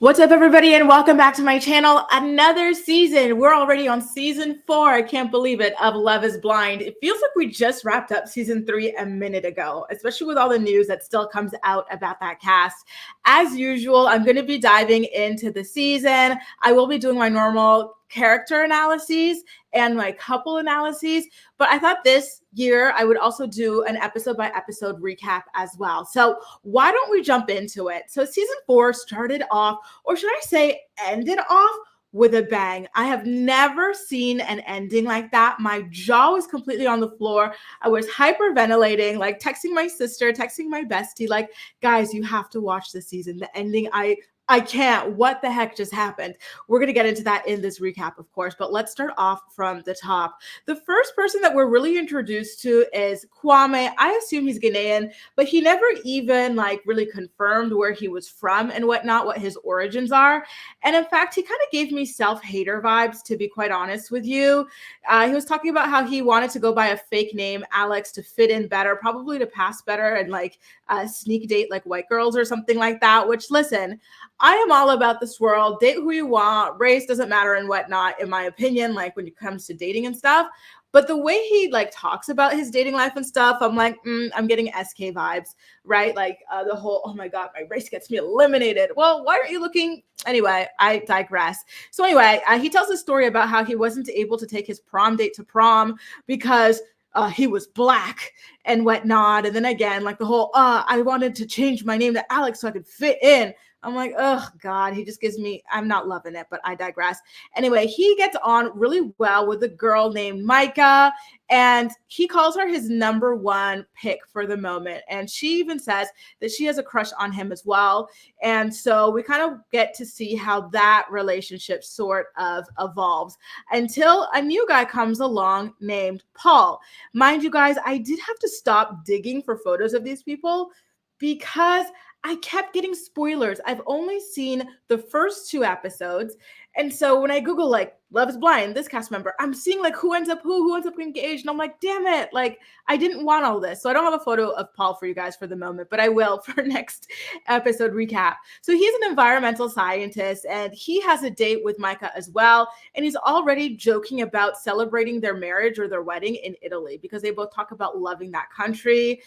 What's up, everybody, and welcome back to my channel. Another season. We're already on season 4. I can't believe it, of Love is Blind. It feels like we just wrapped up season 3 a minute ago, especially with all the news that still comes out about that cast. As usual, I'm going to be diving into the season. I will be doing my normal character analyses and my couple analyses, but I thought this year I would also do an episode by episode recap as well. So why don't we jump into it? So season 4 started off, or should I say ended off, with a bang. I have never seen an ending like that. My jaw was completely on the floor. I was hyperventilating, like texting my sister, texting my bestie, like, guys, you have to watch this season. The ending, I can't. What the heck just happened? We're going to get into that in this recap, of course, but let's start off from the top. The first person that we're really introduced to is Kwame. I assume he's Ghanaian, but he never even really confirmed where he was from and whatnot, what his origins are. And in fact, he kind of gave me self-hater vibes, to be quite honest with you. He was talking about how he wanted to go by a fake name, Alex, to fit in better, probably to pass better and sneak date like white girls or something like that, which, listen, I am all about this world. Date who you want. Race doesn't matter and whatnot, in my opinion, like when it comes to dating and stuff. But the way he talks about his dating life and stuff, I'm like, I'm getting SK vibes, right? The whole, oh my God, my race gets me eliminated. Well, why aren't you looking? Anyway, I digress. So anyway, he tells a story about how he wasn't able to take his prom date to prom because he was black and whatnot. And then again, the whole, I wanted to change my name to Alex so I could fit in. I'm like, oh God, he just gives me, I'm not loving it, but I digress. Anyway, he gets on really well with a girl named Micah, and he calls her his number one pick for the moment. And she even says that she has a crush on him as well. And so we kind of get to see how that relationship sort of evolves until a new guy comes along named Paul. Mind you guys, I did have to stop digging for photos of these people because I kept getting spoilers. I've only seen the first 2 episodes. And so when I Google Love is Blind, this cast member, I'm seeing who ends up engaged. And I'm like, damn it. I didn't want all this. So I don't have a photo of Paul for you guys for the moment, but I will for next episode recap. So he's an environmental scientist and he has a date with Micah as well. And he's already joking about celebrating their marriage or their wedding in Italy because they both talk about loving that country.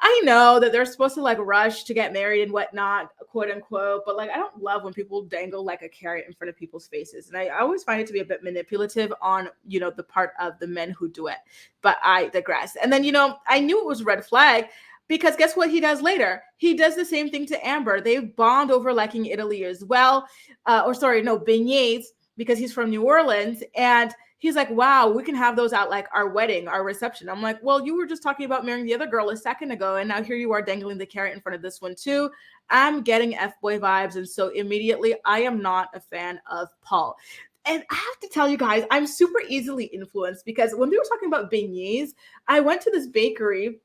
I know that they're supposed to rush to get married and whatnot, quote unquote, but I don't love when people dangle a carrot in front of people's faces. And I always find it to be a bit manipulative on, the part of the men who do it. But I digress. And then, I knew it was a red flag because guess what he does later? He does the same thing to Amber. They bond over liking Italy as well. Beignets, because he's from New Orleans. And he's like, wow, we can have those at our wedding, our reception. I'm like, well, you were just talking about marrying the other girl a second ago. And now here you are dangling the carrot in front of this one too. I'm getting F-boy vibes. And so immediately I am not a fan of Paul. And I have to tell you guys, I'm super easily influenced because when we were talking about beignets, I went to this bakery,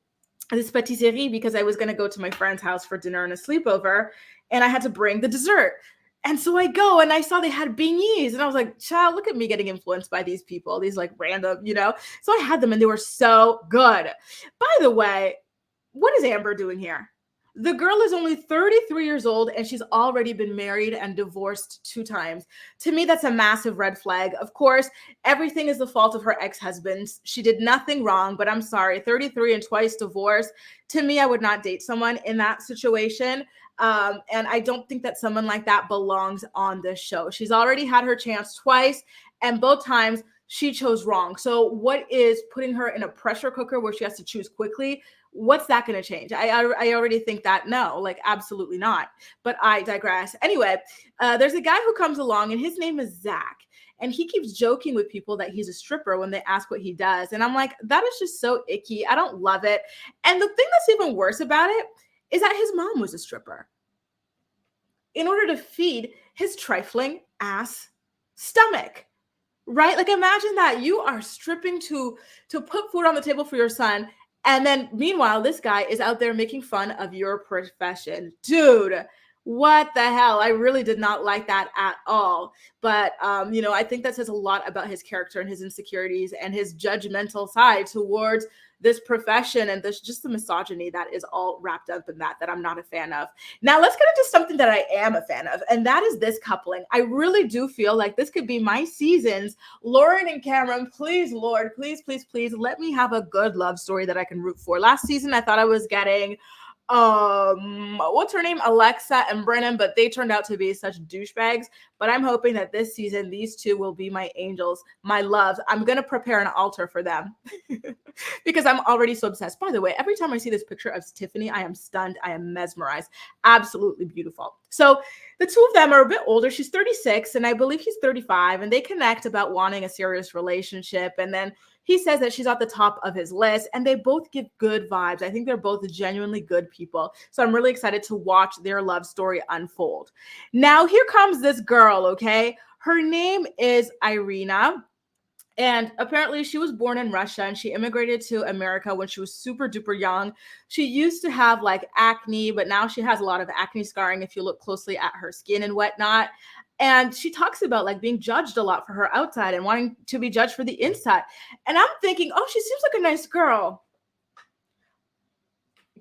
this patisserie, because I was going to go to my friend's house for dinner and a sleepover. And I had to bring the dessert. And so I go and I saw they had beignets and I was like, child, look at me getting influenced by these people, these random, So I had them and they were so good. By the way, what is Amber doing here? The girl is only 33 years old and she's already been married and divorced 2 times. To me, that's a massive red flag. Of course, everything is the fault of her ex-husband. She did nothing wrong, but I'm sorry, 33 and twice divorced. To me, I would not date someone in that situation. And I don't think that someone like that belongs on this show. She's already had her chance twice, and both times she chose wrong. So what is putting her in a pressure cooker where she has to choose quickly? What's that going to change? I already think that no, absolutely not. But I digress. Anyway, there's a guy who comes along, and his name is Zach. And he keeps joking with people that he's a stripper when they ask what he does. And I'm like, that is just so icky. I don't love it. And the thing that's even worse about it is that his mom was a stripper in order to feed his trifling ass stomach, right? Imagine that you are stripping to put food on the table for your son. And then meanwhile, this guy is out there making fun of your profession. Dude, What the hell? I really did not like that at all. But I think that says a lot about his character and his insecurities and his judgmental side towards this profession, and this just the misogyny that is all wrapped up in that I'm not a fan of. Now let's get into something that I am a fan of, and that is this coupling. I really do feel like this could be my seasons. Lauren and Cameron, please, Lord, please, please, please let me have a good love story that I can root for. Last season I thought I was getting what's her name, Alexa and Brennan, but they turned out to be such douchebags. But I'm hoping that this season these two will be my angels, my loves. I'm gonna prepare an altar for them because I'm already so obsessed. By the way, every time I see this picture of Tiffany, I am stunned, I am mesmerized. Absolutely beautiful. So the two of them are a bit older. She's 36 and I believe he's 35, and they connect about wanting a serious relationship. And then he says that she's at the top of his list, and they both give good vibes. I think they're both genuinely good people. So I'm really excited to watch their love story unfold. Now, here comes this girl, okay? Her name is Irina. And apparently she was born in Russia and she immigrated to America when she was super duper young. She used to have like acne, but now she has a lot of acne scarring if you look closely at her skin and whatnot. And she talks about like being judged a lot for her outside and wanting to be judged for the inside. And I'm thinking, oh, she seems like a nice girl.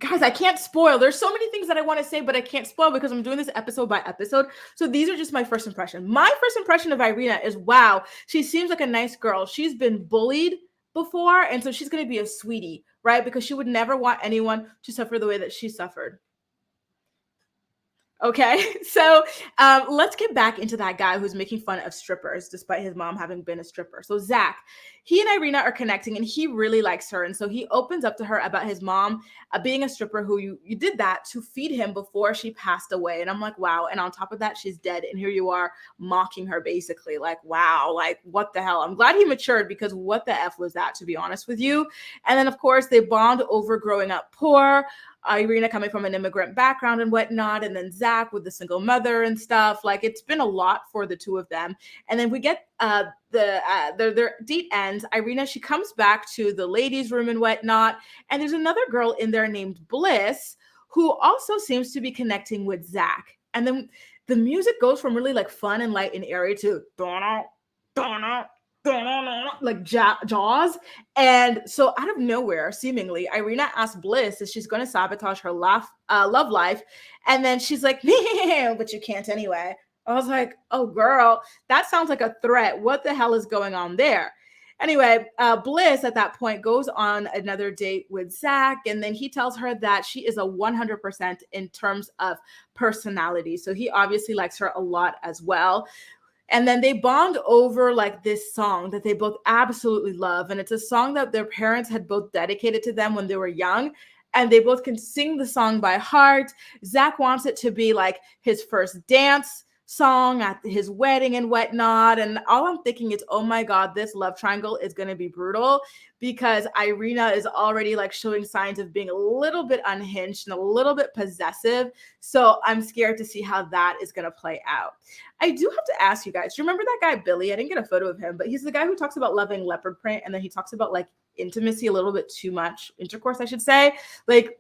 Guys, I can't spoil. There's so many things that I want to say, but I can't spoil because I'm doing this episode by episode. So these are just my first impression. My first impression of Irina is, wow, she seems like a nice girl. She's been bullied before, and so she's going to be a sweetie, right? Because she would never want anyone to suffer the way that she suffered. Okay, so let's get back into that guy who's making fun of strippers despite his mom having been a stripper. So Zach, he and Irina are connecting and he really likes her. And so he opens up to her about his mom being a stripper who you did that to feed him before she passed away. And I'm like, wow. And on top of that, she's dead. And here you are mocking her basically, like, wow, like what the hell? I'm glad he matured because what the F was that, to be honest with you? And then of course they bond over growing up poor. Irina coming from an immigrant background and whatnot, and then Zach with the single mother and stuff. Like it's been a lot for the two of them. And then we get their date ends. Irina, she comes back to the ladies' room and whatnot, and there's another girl in there named Bliss who also seems to be connecting with Zach. And then the music goes from really like fun and light and airy to like Jaws. And so out of nowhere, seemingly, Irina asks Bliss if she's going to sabotage her love life. And then she's like, but you can't anyway. I was like, oh, girl, that sounds like a threat. What the hell is going on there? Anyway, Bliss at that point goes on another date with Zach, and then he tells her that she is a 100% in terms of personality. So he obviously likes her a lot as well. And then they bond over like this song that they both absolutely love. And it's a song that their parents had both dedicated to them when they were young. And they both can sing the song by heart. Zach wants it to be like his first dance song at his wedding and whatnot. And all I'm thinking is, oh my God, this love triangle is going to be brutal because Irina is already like showing signs of being a little bit unhinged and a little bit possessive. So I'm scared to see how that is going to play out. I do have to ask you guys, do you remember that guy, Billy? I didn't get a photo of him, but he's the guy who talks about loving leopard print. And then he talks about like intimacy a little bit too much, intercourse, I should say. Like,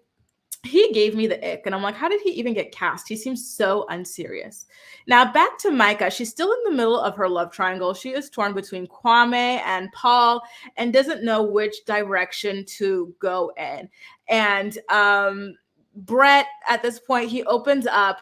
he gave me the ick, and I'm like, how did he even get cast? He seems so unserious. Now back to Micah. She's still in the middle of her love triangle. She is torn between Kwame and Paul and doesn't know which direction to go in. And Brett, at this point, he opens up.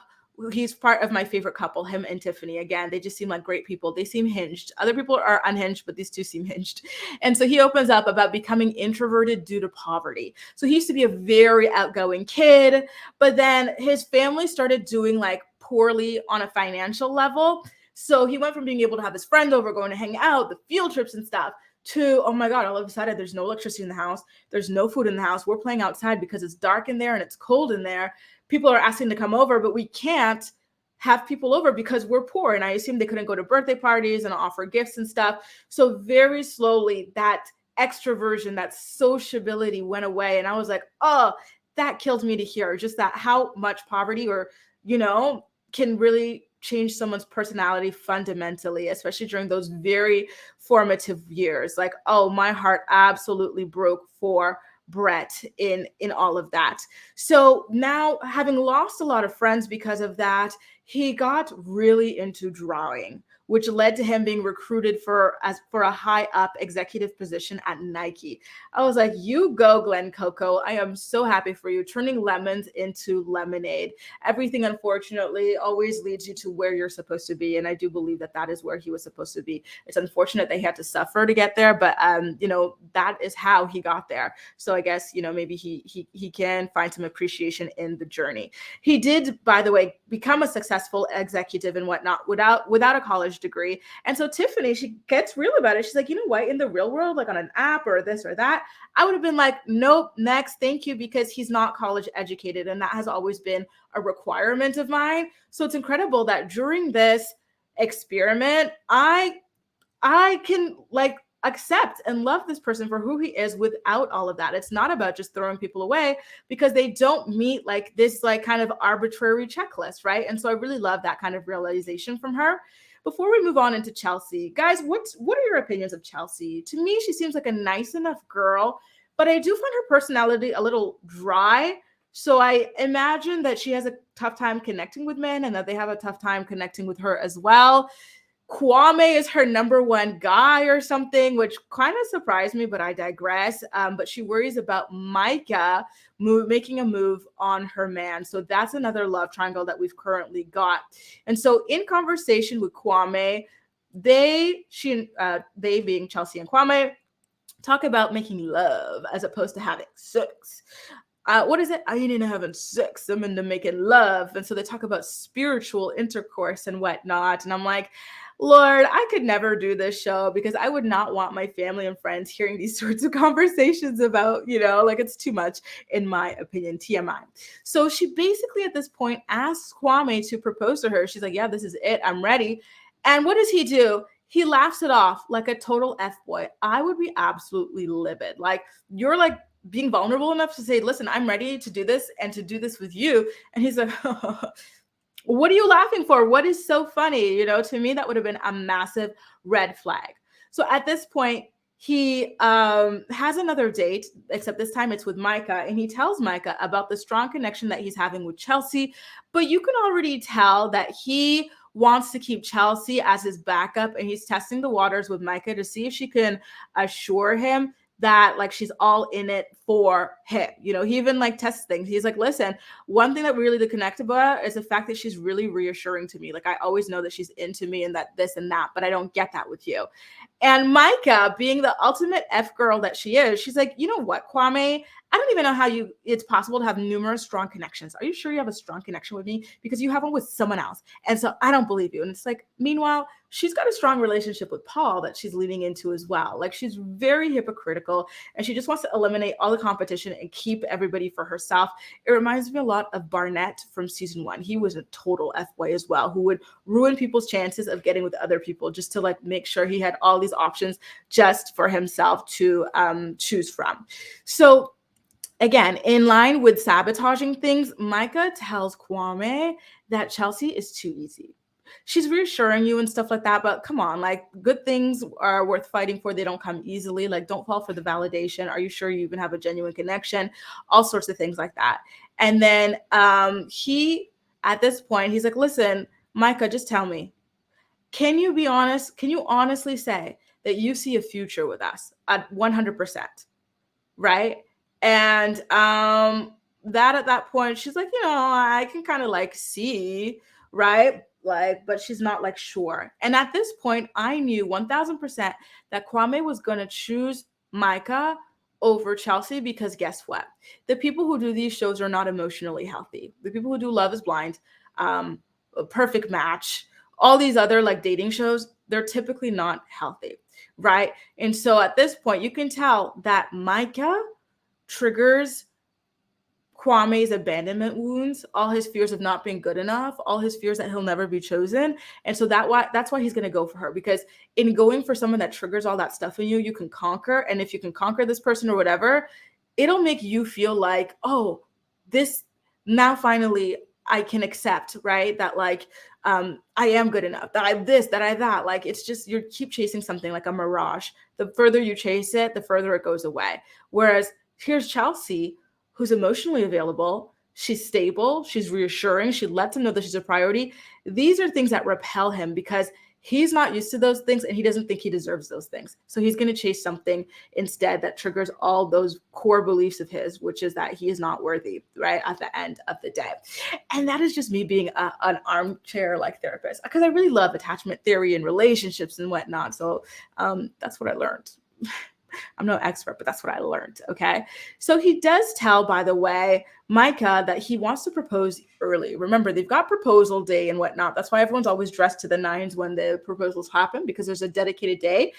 He's part of my favorite couple, him and Tiffany. Again, they just seem like great people. They seem hinged. Other people are unhinged, but these two seem hinged. And so he opens up about becoming introverted due to poverty. So he used to be a very outgoing kid, but then his family started doing like poorly on a financial level. So he went from being able to have his friends over, going to hang out, the field trips and stuff, to, oh my God, all of a sudden there's no electricity in the house. There's no food in the house. We're playing outside because it's dark in there and it's cold in there. People are asking to come over, but we can't have people over because we're poor. And I assume they couldn't go to birthday parties and offer gifts and stuff. So very slowly that extroversion, that sociability went away. And I was like, oh, that killed me to hear. Just that how much poverty or, can really change someone's personality fundamentally, especially during those very formative years. Like, oh, my heart absolutely broke for Brett in all of that. So now, having lost a lot of friends because of that, he got really into drawing, which led to him being recruited for a high up executive position at Nike. I was like, you go, Glenn Coco. I am so happy for you, turning lemons into lemonade. Everything, unfortunately, always leads you to where you're supposed to be. And I do believe that that is where he was supposed to be. It's unfortunate they had to suffer to get there, but that is how he got there. So I guess, maybe he can find some appreciation in the journey. He did, by the way, become a successful executive and whatnot without a college degree. And so Tiffany, she gets real about it. She's like, you know what, in the real world, like on an app or this or that, I would have been like, nope, next, thank you, because he's not college educated. And that has always been a requirement of mine. So it's incredible that during this experiment, I can like accept and love this person for who he is without all of that. It's not about just throwing people away because they don't meet like this like kind of arbitrary checklist, right? And so I really love that kind of realization from her. Before we move on into Chelsea, guys, what are your opinions of Chelsea? To me, she seems like a nice enough girl, but I do find her personality a little dry. So I imagine that she has a tough time connecting with men and that they have a tough time connecting with her as well. Kwame is her number one guy or something, which kind of surprised me, but I digress. But she worries about Micah making a move on her man. So that's another love triangle that we've currently got. And so in conversation with Kwame, they being Chelsea and Kwame, talk about making love as opposed to having sex. What is it? I ain't into having sex. I'm into making love. And so they talk about spiritual intercourse and whatnot. And I'm like, Lord, I could never do this show because I would not want my family and friends hearing these sorts of conversations about, like it's too much in my opinion, TMI. So she basically at this point asks Kwame to propose to her. She's like, yeah, this is it. I'm ready. And what does he do? He laughs it off like a total F-boy. I would be absolutely livid. Like, you're like being vulnerable enough to say, listen, I'm ready to do this and to do this with you. And he's like, what are you laughing for? What is so funny? To me, that would have been a massive red flag. So at this point, he has another date, except this time it's with Micah, and he tells Micah about the strong connection that he's having with Chelsea. But you can already tell that he wants to keep Chelsea as his backup, and he's testing the waters with Micah to see if she can assure him that like she's all in it for him. He even like tests things. He's like, listen, one thing that we really did connect about is the fact that she's really reassuring to me. Like, I always know that she's into me and that this and that, but I don't get that with you. And Micah, being the ultimate F girl that she is, she's like, you know what, Kwame? I don't even know how it's possible to have numerous strong connections. Are you sure you have a strong connection with me? Because you have one with someone else. And so I don't believe you. And it's like, meanwhile, she's got a strong relationship with Paul that she's leaning into as well. Like, she's very hypocritical and she just wants to eliminate all the competition and keep everybody for herself. It reminds me a lot of Barnett from season 1. He was a total F-boy as well, who would ruin people's chances of getting with other people just to like make sure he had all these options just for himself to choose from. So again, in line with sabotaging things, Micah tells Kwame that Chelsea is too easy. She's reassuring you and stuff like that, but come on, like, good things are worth fighting for. They don't come easily. Like, don't fall for the validation. Are you sure you even have a genuine connection? All sorts of things like that. And then at this point, he's like, listen, Micah, just tell me, can you be honest? Can you honestly say that you see a future with us at 100%? Right? And that at that point, she's like, I can kind of like see, right? Like, but she's not like sure. And at this point, I knew 1000% that Kwame was going to choose Micah over Chelsea because guess what? The people who do these shows are not emotionally healthy. The people who do Love is Blind, A Perfect Match, all these other like dating shows, they're typically not healthy, right? And so at this point, you can tell that Micah triggers Kwame's abandonment wounds, all his fears of not being good enough, all his fears that he'll never be chosen. And so that's why he's going to go for her, because in going for someone that triggers all that stuff in you, you can conquer. And if you can conquer this person or whatever, it'll make you feel like, oh, this now finally I can accept, right? That like, I am good enough, that I this, that I that. Like, it's just, you keep chasing something like a mirage. The further you chase it, the further it goes away. Whereas Here's Chelsea, who's emotionally available. She's stable. She's reassuring. She lets him know that she's a priority. These are things that repel him because he's not used to those things and he doesn't think he deserves those things. So he's going to chase something instead that triggers all those core beliefs of his, which is that he is not worthy, right, at the end of the day. And that is just me being an armchair like therapist, because I really love attachment theory and relationships and whatnot. So that's what I learned. I'm no expert, but that's what I learned. Okay. So he does tell, by the way, Micah that he wants to propose early. Remember, they've got proposal day and whatnot. That's why everyone's always dressed to the nines when the proposals happen, because there's a dedicated day.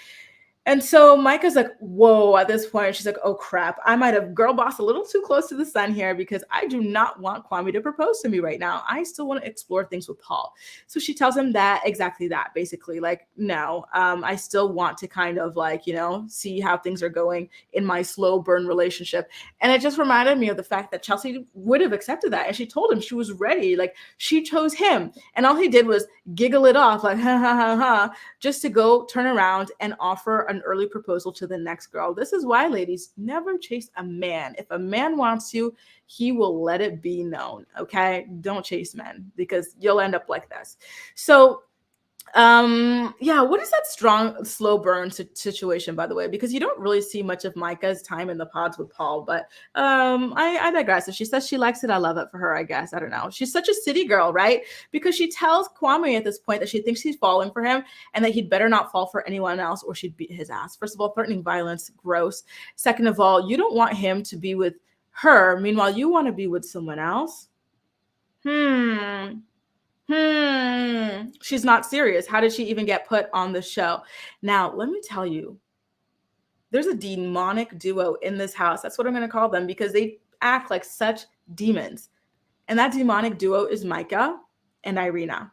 And so Micah's like, whoa, at this point, she's like, oh crap, I might have girl bossed a little too close to the sun here, because I do not want Kwame to propose to me right now. I still want to explore things with Paul. So she tells him that, exactly that, basically, like, no, I still want to kind of like, see how things are going in my slow burn relationship. And it just reminded me of the fact that Chelsea would have accepted that. And she told him she was ready. Like, she chose him. And all he did was giggle it off, like, ha, ha, ha, ha, just to go turn around and offer an early proposal to the next girl. This is why, ladies, never chase a man. If a man wants you, he will let it be known. Okay? Don't chase men, because you'll end up like this. So what is that strong slow burn situation, by the way? Because you don't really see much of Micah's time in the pods with Paul, but I digress. If she says she likes it, I love it for her, I guess. I don't know. She's such a city girl, right? Because she tells Kwame at this point that she thinks he's falling for him and that he'd better not fall for anyone else or she'd beat his ass. First of all, threatening violence, gross. Second of all, you don't want him to be with her. Meanwhile, you want to be with someone else. She's not serious. How did she even get put on the show? Now, let me tell you, there's a demonic duo in this house. That's what I'm going to call them, because they act like such demons. And that demonic duo is Micah and Irina.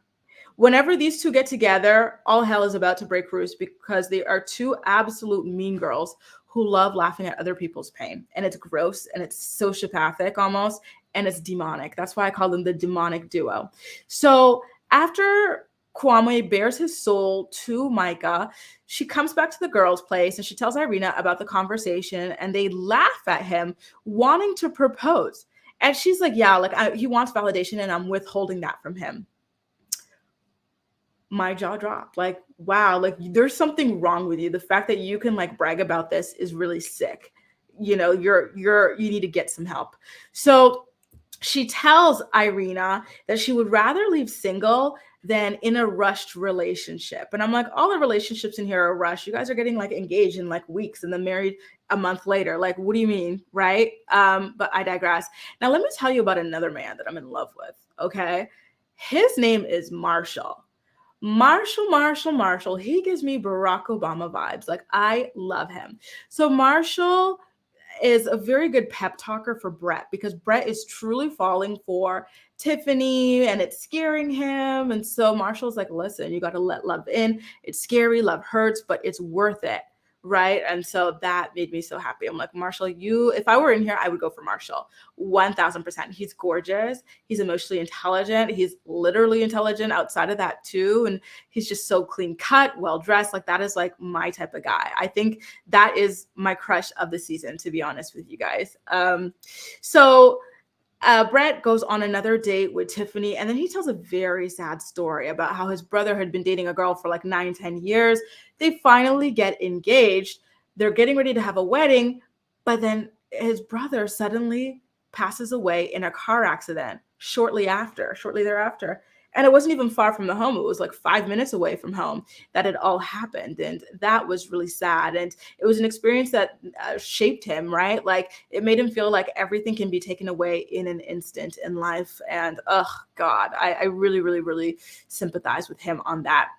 Whenever these two get together, all hell is about to break loose, because they are two absolute mean girls who love laughing at other people's pain. And it's gross and it's sociopathic almost, and it's demonic. That's why I call them the demonic duo. So after Kwame bears his soul to Micah, she comes back to the girls' place and she tells Irina about the conversation, and they laugh at him wanting to propose. And she's like, yeah, like he wants validation and I'm withholding that from him. My jaw dropped. Like, wow, like there's something wrong with you. The fact that you can like brag about this is really sick. You need to get some help. So she tells Irina that she would rather leave single than in a rushed relationship. And I'm like, all the relationships in here are rushed. You guys are getting like engaged in like weeks and then married a month later. Like, what do you mean? Right? But I digress. Now, let me tell you about another man that I'm in love with. Okay. His name is Marshall. Marshall. He gives me Barack Obama vibes. Like, I love him. So Marshall is a very good pep talker for Brett, because Brett is truly falling for Tiffany and it's scaring him. And so Marshall's like, listen, you got to let love in. It's scary. Love hurts, but it's worth it. Right. And so that made me so happy. I'm like, Marshall, if I were in here, I would go for Marshall 1000%. He's gorgeous. He's emotionally intelligent. He's literally intelligent outside of that too. And he's just so clean cut, well dressed. Like, that is like my type of guy. I think that is my crush of the season, to be honest with you guys. Brett goes on another date with Tiffany, and then he tells a very sad story about how his brother had been dating a girl for like 9-10 years. They finally get engaged. They're getting ready to have a wedding, but then his brother suddenly passes away in a car accident shortly thereafter. And it wasn't even far from the home. It was like 5 minutes away from home that it all happened. And that was really sad. And it was an experience that shaped him, right? Like, it made him feel like everything can be taken away in an instant in life. And, oh God, I really, really, really sympathize with him on that.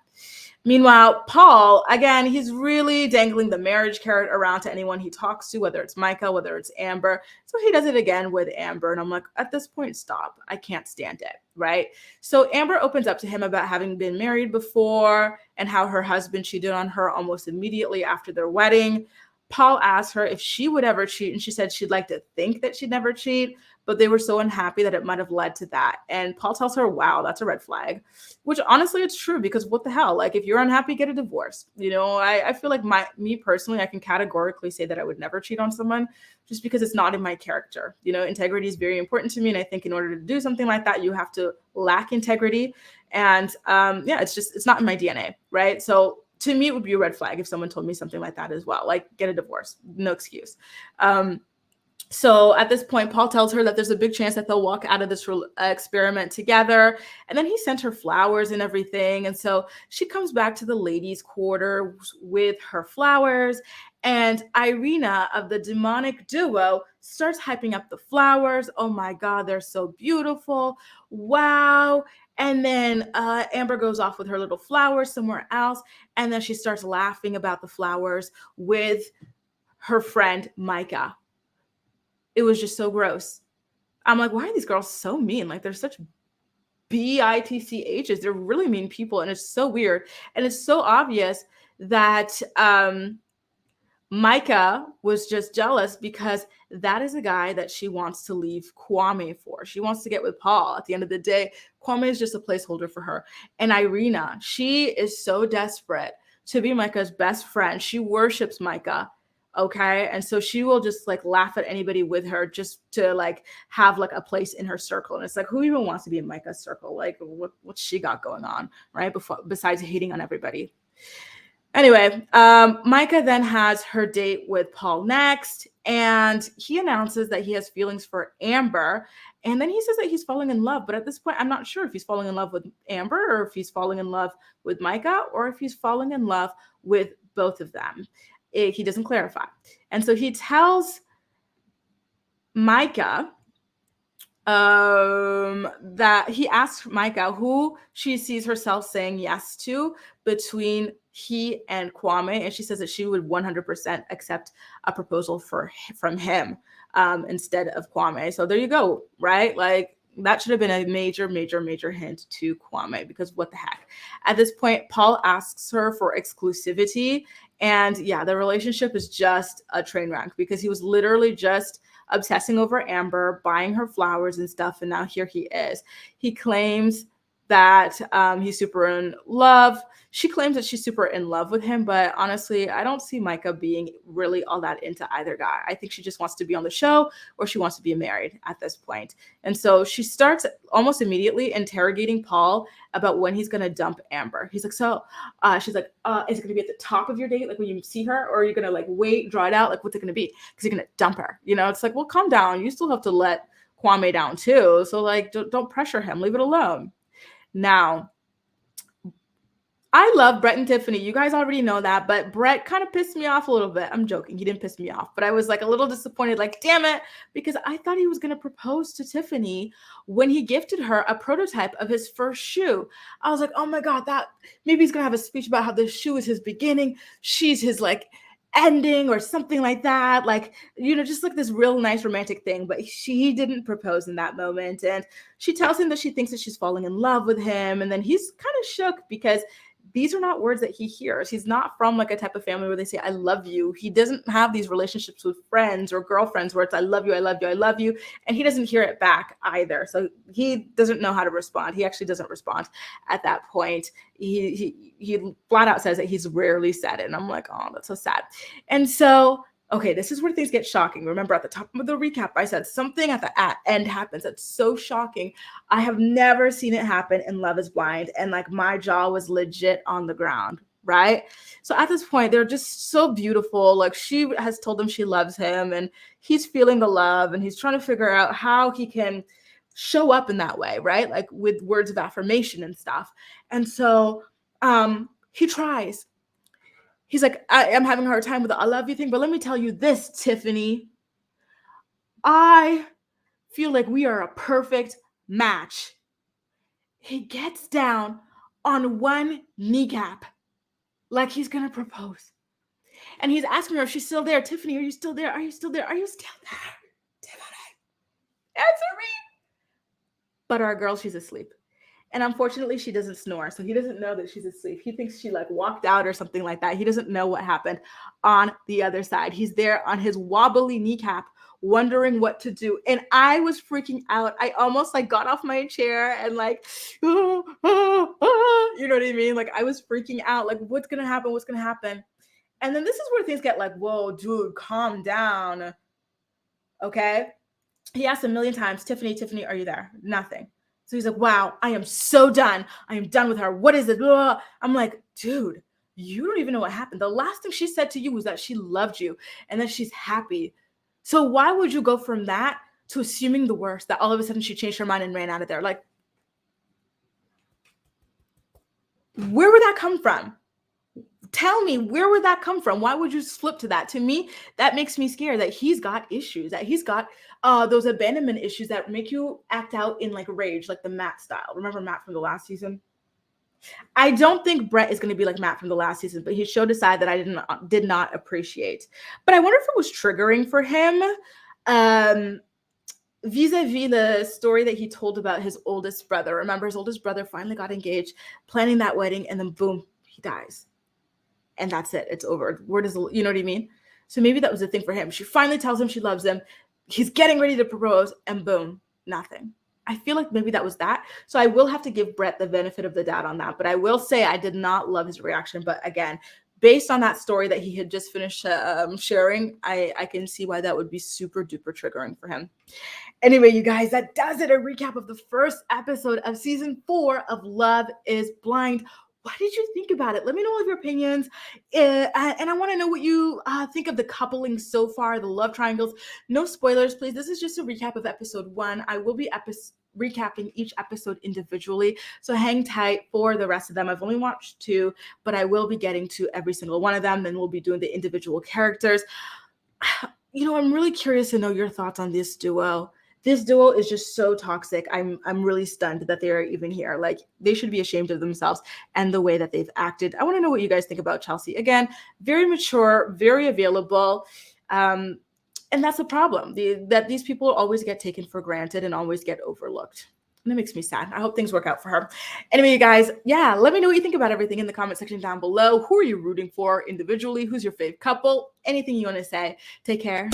Meanwhile, Paul, again, he's really dangling the marriage carrot around to anyone he talks to, whether it's Micah, whether it's Amber. So he does it again with Amber. And I'm like, at this point, stop. I can't stand it, right? So Amber opens up to him about having been married before and how her husband cheated on her almost immediately after their wedding. Paul asked her if she would ever cheat, and she said she'd like to think that she'd never cheat, but they were so unhappy that it might have led to that. And Paul tells her, wow, that's a red flag, which honestly, it's true, because what the hell? Like, if you're unhappy, get a divorce. You know, I feel like me personally, I can categorically say that I would never cheat on someone just because it's not in my character. You know, integrity is very important to me. And I think in order to do something like that, you have to lack integrity. And yeah, it's not in my DNA, right? So to me, it would be a red flag if someone told me something like that as well, like get a divorce, no excuse. So at this point, Paul tells her that there's a big chance that they'll walk out of this experiment together. And then he sent her flowers and everything. And so she comes back to the ladies' quarter with her flowers. And Irina of the demonic duo starts hyping up the flowers. Oh my God, they're so beautiful. Wow. And then Amber goes off with her little flowers somewhere else. And then she starts laughing about the flowers with her friend, Micah. It was just so gross. I'm like, why are these girls so mean? Like, they're such bitchs. They're really mean people. And it's so weird. And it's so obvious that Micah was just jealous because that is a guy that she wants to leave Kwame for. She wants to get with Paul. At the end of the day, Kwame is just a placeholder for her. And Irina, she is so desperate to be Micah's best friend. She worships Micah. Okay. And so she will just like laugh at anybody with her just to like have like a place in her circle. And it's like, who even wants to be in Micah's circle? Like, what's she got going on, right? Besides hating on everybody. Anyway, Micah then has her date with Paul next, and he announces that he has feelings for Amber. And then he says that he's falling in love. But at this point, I'm not sure if he's falling in love with Amber or if he's falling in love with Micah or if he's falling in love with both of them. He doesn't clarify. And so he tells Micah that he asks Micah who she sees herself saying yes to between he and Kwame. And she says that she would 100% accept a proposal from him instead of Kwame. So there you go, right? Like, that should have been a major, major, major hint to Kwame, because what the heck? At this point, Paul asks her for exclusivity. And yeah, the relationship is just a train wreck because he was literally just obsessing over Amber, buying her flowers and stuff. And now here he is. He claims that he's super in love. She claims that she's super in love with him, but honestly, I don't see Micah being really all that into either guy. I think she just wants to be on the show, or she wants to be married at this point. And so she starts almost immediately interrogating Paul about when he's going to dump Amber. He's like, so she's like, is it going to be at the top of your date, like when you see her, or are you going to like wait, draw it out? Like, what's it going to be? Because you're going to dump her. You know, it's like, well, calm down. You still have to let Kwame down too. So like, don't pressure him. Leave it alone. Now, I love Brett and Tiffany. You guys already know that, but Brett kind of pissed me off a little bit. I'm joking. He didn't piss me off, but I was like a little disappointed, like, damn it, because I thought he was going to propose to Tiffany when he gifted her a prototype of his first shoe. I was like, oh my God, that maybe he's going to have a speech about how this shoe is his beginning. She's his like ending or something like that. Like, you know, just like this real nice romantic thing, but she didn't propose in that moment. And she tells him that she thinks that she's falling in love with him. And then he's kind of shook because these are not words that he hears. He's not from like a type of family where they say, I love you. He doesn't have these relationships with friends or girlfriends where it's, I love you, I love you, I love you. And he doesn't hear it back either. So he doesn't know how to respond. He actually doesn't respond at that point. He flat out says that he's rarely said it. And I'm like, oh, that's so sad. And so, okay, this is where things get shocking. Remember, at the top of the recap, I said something at the end happens that's so shocking. I have never seen it happen in Love is Blind. And like my jaw was legit on the ground, right? So at this point, they're just so beautiful. Like, she has told him she loves him and he's feeling the love and he's trying to figure out how he can show up in that way, right? Like with words of affirmation and stuff. And so he tries. He's like, I'm having a hard time with the I love you thing, but let me tell you this, Tiffany. I feel like we are a perfect match. He gets down on one kneecap like he's going to propose. And he's asking her if she's still there. Tiffany, are you still there? Are you still there? Are you still there? Tiffany, answer me. But our girl, she's asleep. And unfortunately, she doesn't snore. So he doesn't know that she's asleep. He thinks she like walked out or something like that. He doesn't know what happened on the other side. He's there on his wobbly kneecap, wondering what to do. And I was freaking out. I almost like got off my chair and like, you know what I mean? Like I was freaking out. Like, what's going to happen? What's going to happen? And then this is where things get like, whoa, dude, calm down. Okay. He asked a million times, Tiffany, are you there? Nothing. So he's like, wow, I am so done. I am done with her. What is it? Blah. I'm like, dude, you don't even know what happened. The last thing she said to you was that she loved you and that she's happy. So why would you go from that to assuming the worst, that all of a sudden she changed her mind and ran out of there? Like, where would that come from? Tell me, where would that come from? Why would you flip to that? To me, that makes me scared that he's got issues, that he's got those abandonment issues that make you act out in like rage, like the Matt style. Remember Matt from the last season? I don't think Brett is going to be like Matt from the last season, but he showed a side that I did not appreciate. But I wonder if it was triggering for him, vis-a-vis the story that he told about his oldest brother. Remember, his oldest brother finally got engaged, planning that wedding, and then boom, he dies. And that's it. It's over. Where does, you know what I mean? So maybe that was the thing for him. She finally tells him she loves him. He's getting ready to propose, and boom, nothing. I feel like maybe that was that. So I will have to give Brett the benefit of the doubt on that. But I will say I did not love his reaction. But again, based on that story that he had just finished sharing, I can see why that would be super duper triggering for him. Anyway, you guys, that does it. A recap of the first episode of season 4 of Love is Blind. What did you think about it? Let me know all of your opinions. And I want to know what you think of the coupling so far, the love triangles. No spoilers, please. This is just a recap of episode 1. I will be recapping each episode individually. So hang tight for the rest of them. I've only watched 2, but I will be getting to every single one of them. Then we'll be doing the individual characters. You know, I'm really curious to know your thoughts on this duo. This duo is just so toxic. I'm really stunned that they are even here. Like, they should be ashamed of themselves and the way that they've acted. I want to know what you guys think about Chelsea. Again, very mature, very available. And that's a problem, that these people always get taken for granted and always get overlooked. And it makes me sad. I hope things work out for her. Anyway, you guys, yeah, let me know what you think about everything in the comment section down below. Who are you rooting for individually? Who's your fave couple? Anything you want to say. Take care.